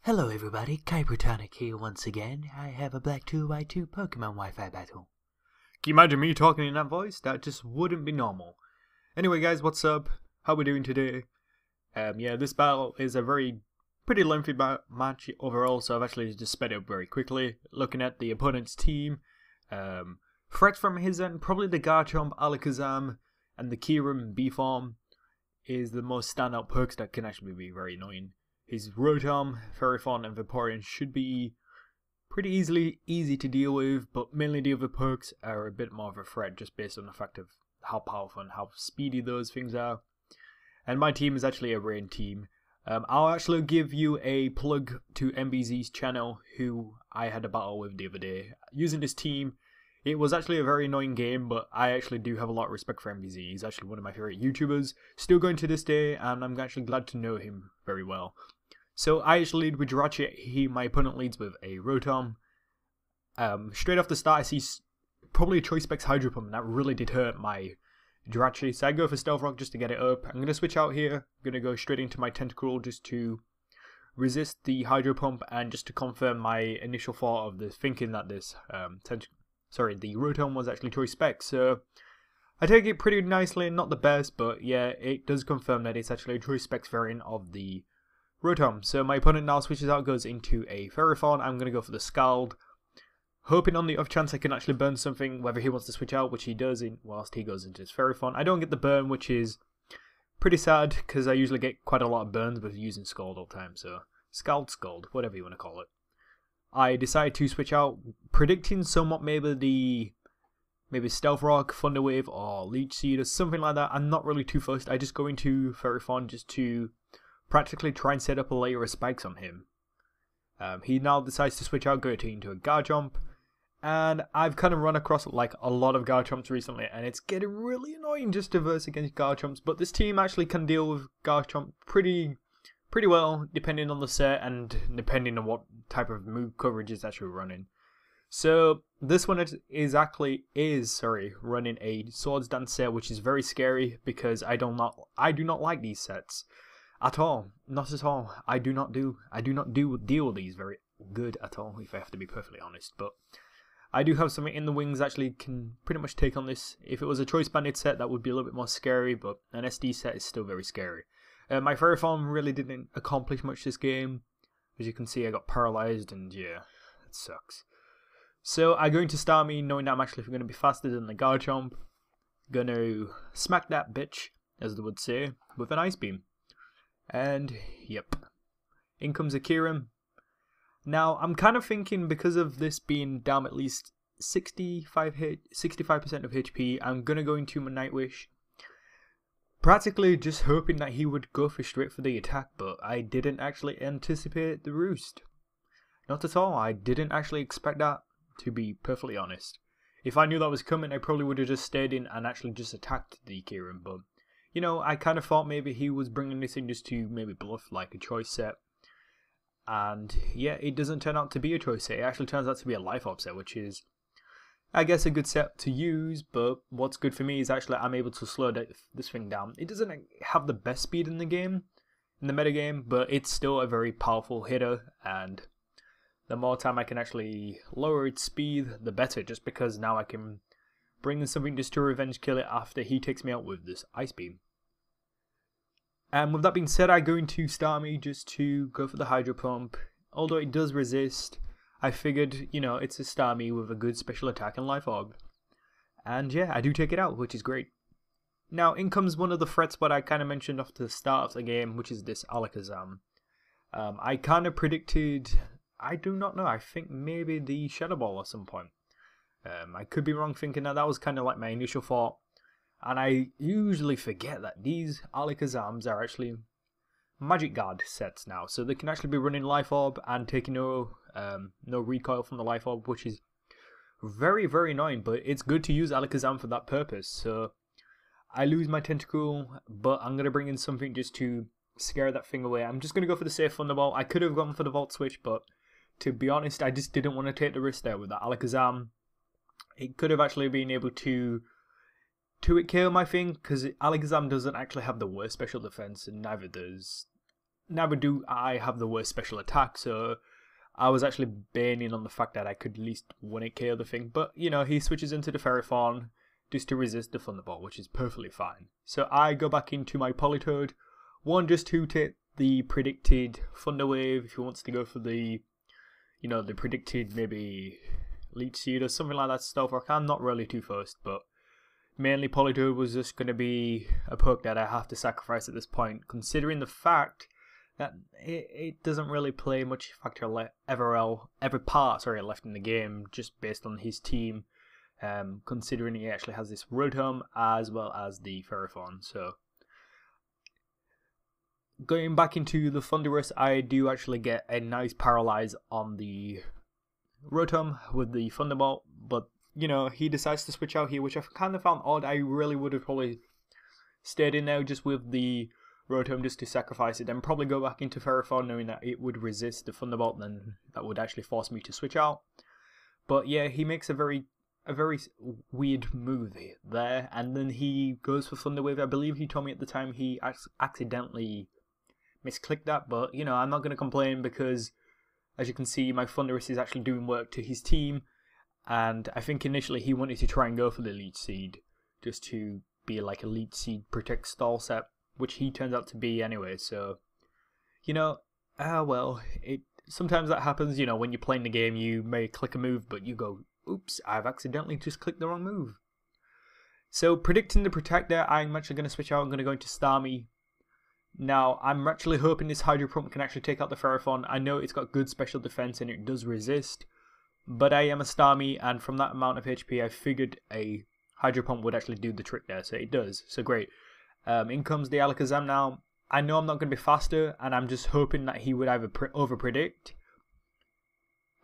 Hello everybody, Kyprotonic here once again. I have a black 2x2 Pokemon Wi-Fi battle. Can you imagine me talking in that voice? That just wouldn't be normal. Anyway guys, what's up? How we doing today? This battle is a pretty lengthy match overall, so I've actually just sped it up very quickly. Looking at the opponent's team, threats from his end, probably the Garchomp, Alakazam, and the Kyurem B-Form is the most standout perks that can actually be very annoying. His Rotom, Ferrothorn, and Vaporeon should be pretty easy to deal with, but mainly the other perks are a bit more of a threat just based on the fact of how powerful and how speedy those things are. And my team is actually a rain team. I'll actually give you a plug to MBZ's channel, who I had a battle with the other day. Using this team, it was actually a very annoying game, but I actually do have a lot of respect for MBZ. He's actually one of my favorite YouTubers, still going to this day, and I'm actually glad to know him very well. So I actually lead with Jirachi. My opponent leads with a Rotom. Straight off the start, I see probably a Choice Specs Hydro Pump, and that really did hurt my Jirachi. So I go for Stealth Rock just to get it up. I'm going to switch out here. I'm going to go straight into my Tentacruel just to resist the Hydro Pump and just to confirm my initial thought of this, thinking that this the Rotom was actually Choice Specs. So I take it pretty nicely, not the best, but yeah, it does confirm that it's actually a Choice Specs variant of the Rotom. So my opponent now switches out, goes into a Ferrothorn. I'm going to go for the Scald, hoping on the off chance I can actually burn something, whether he wants to switch out, which he does whilst he goes into his Ferrothorn. I don't get the burn, which is pretty sad, because I usually get quite a lot of burns with using Scald all the time. So Scald, whatever you want to call it. I decide to switch out, predicting somewhat maybe Stealth Rock, Thunder Wave, or Leech Seed, or something like that. I'm not really too fussed. I just go into Ferrothorn just to practically try and set up a layer of spikes on him. He now decides to switch out, go into a Garchomp, and I've kind of run across like a lot of Garchomps recently, and it's getting really annoying just to verse against Garchomps, but this team actually can deal with Garchomp pretty well, depending on the set and depending on what type of move coverage is actually running. So this one is running a Swords Dance set, which is very scary because I do not like these sets at all. Not at all. I do not deal with these very good at all, if I have to be perfectly honest. But I do have something in the wings that actually can pretty much take on this. If it was a Choice Banded set, that would be a little bit more scary, but an SD set is still very scary. My Ferrothorn really didn't accomplish much this game. As you can see, I got paralyzed, and yeah, it sucks. So I go into Starmie, knowing that I'm actually going to be faster than the Garchomp. Gonna smack that bitch, as they would say, with an Ice Beam. And yep, in comes a Kyurem. Now I'm kind of thinking, because of this being down at least 65% of HP, I'm gonna go into my Nightwish, practically just hoping that he would go straight for the attack. But I didn't actually anticipate the roost. Not at all. I didn't actually expect that, to be perfectly honest. If I knew that was coming, I probably would have just stayed in and actually just attacked the Kyurem, but you know, I kind of thought maybe he was bringing this in just to maybe bluff like a choice set. And yeah, it doesn't turn out to be a choice set. It actually turns out to be a Life Orb set, which is, I guess, a good set to use. But what's good for me is actually I'm able to slow this thing down. It doesn't have the best speed in the game, in the metagame, but it's still a very powerful hitter. And the more time I can actually lower its speed, the better, just because now I can bring in something just to revenge kill it after he takes me out with this Ice Beam. And with that being said, I go into Starmie just to go for the Hydro Pump. Although it does resist, I figured, you know, it's a Starmie with a good special attack and Life Orb. And yeah, I do take it out, which is great. Now in comes one of the threats what I kind of mentioned off the start of the game, which is this Alakazam. I kind of predicted, I do not know, I think maybe the Shadow Ball at some point. I could be wrong thinking that was kind of like my initial thought. And I usually forget that these Alakazams are actually Magic Guard sets now. So they can actually be running Life Orb and taking no recoil from the Life Orb, which is very, very annoying. But it's good to use Alakazam for that purpose. So I lose my Tentacruel, but I'm going to bring in something just to scare that thing away. I'm just going to go for the safe Thunderbolt. I could have gone for the Volt Switch, but to be honest, I just didn't want to take the risk there with that Alakazam. It could have actually been able to it kill my thing, because Alakazam doesn't actually have the worst special defense, and neither does never do I have the worst special attack, so I was actually banning on the fact that I could at least 1-hit KO the thing. But, you know, he switches into the Ferrothorn just to resist the Thunderbolt, which is perfectly fine. So I go back into my Politoed, one just to take the predicted Thunder Wave if he wants to go for the, you know, the predicted maybe Leech Seed or something like that stuff. I'm not really too fussed, but mainly Politoed was just going to be a poke that I have to sacrifice at this point, considering the fact that it doesn't really play much factor every part left in the game, just based on his team, considering he actually has this Rotom as well as the Ferrothorn. So going back into the Thundurus, I do actually get a nice Paralyze on the Rotom with the Thunderbolt, but you know, he decides to switch out here, which I kind of found odd. I really would have probably stayed in there just with the Rotom just to sacrifice it, and probably go back into Ferrothorn knowing that it would resist the Thunderbolt, then that would actually force me to switch out. But yeah, he makes a very weird move there, and then he goes for Thunder Wave. I believe he told me at the time he accidentally misclicked that, but you know, I'm not going to complain because, as you can see, my Thundurus is actually doing work to his team, and I think initially he wanted to try and go for the Leech Seed, just to be like a Leech Seed Protect Stall set, which he turns out to be anyway. So, you know, well, sometimes that happens. You know, when you're playing the game, you may click a move, but you go, oops, I've accidentally just clicked the wrong move. So, predicting the Protect there, I'm actually going to switch out. I'm going to go into Starmie. Now, I'm actually hoping this Hydro Pump can actually take out the Ferrothorn. I know it's got good special defense and it does resist, but I am a Starmie, and from that amount of HP, I figured a Hydro Pump would actually do the trick there, so it does. So great. In comes the Alakazam now. I know I'm not going to be faster, and I'm just hoping that he would either over-predict,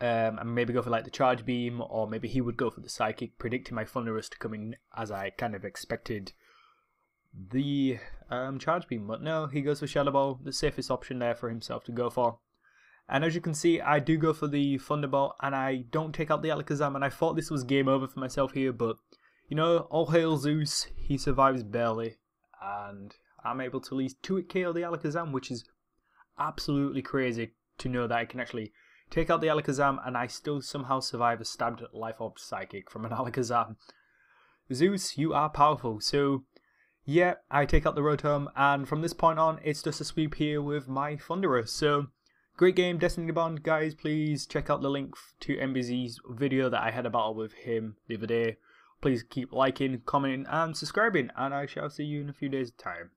and maybe go for like the Charge Beam, or maybe he would go for the Psychic, predicting my Thundurus to come in as I kind of expected the Charge Beam. But no, he goes for Shadow Ball, the safest option there for himself to go for. And as you can see, I do go for the Thunderbolt, and I don't take out the Alakazam, and I thought this was game over for myself here, but, you know, all hail Zeus, he survives barely, and I'm able to at least 2-hit KO the Alakazam, which is absolutely crazy to know that I can actually take out the Alakazam, and I still somehow survive a stabbed Life Orb Psychic from an Alakazam. Zeus, you are powerful. So, yeah, I take out the Rotom, and from this point on, it's just a sweep here with my Thundurus. So, great game, DestinyB0nd, guys. Please check out the link to MBZ's video that I had a battle with him the other day. Please keep liking, commenting, and subscribing, and I shall see you in a few days' time.